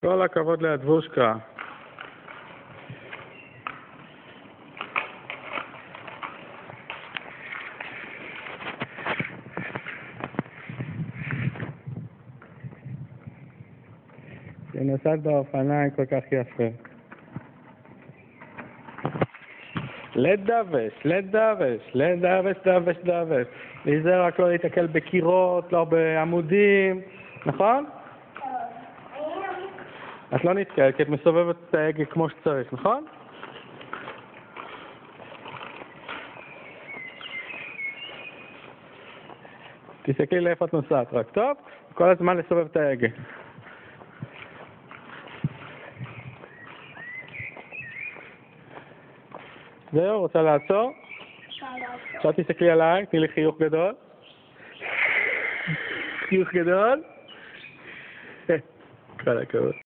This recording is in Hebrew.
כל הכבוד לאדבושקה. שנסעת באופניים כל כך יפה. לדווש. להיזהר רק לא להתקל בקירות, לא בעמודים, נכון? את לא נתקלת, כי את מסובבת את ההגה כמו שצריך, נכון? תסתכלי לאיפה את נוסעת רק, טוב? כל הזמן לסובב את ההגה. זהו, רוצה לעצור? עכשיו תסתכלי עליי, תני לי חיוך גדול. חיוך גדול. כל הכבוד.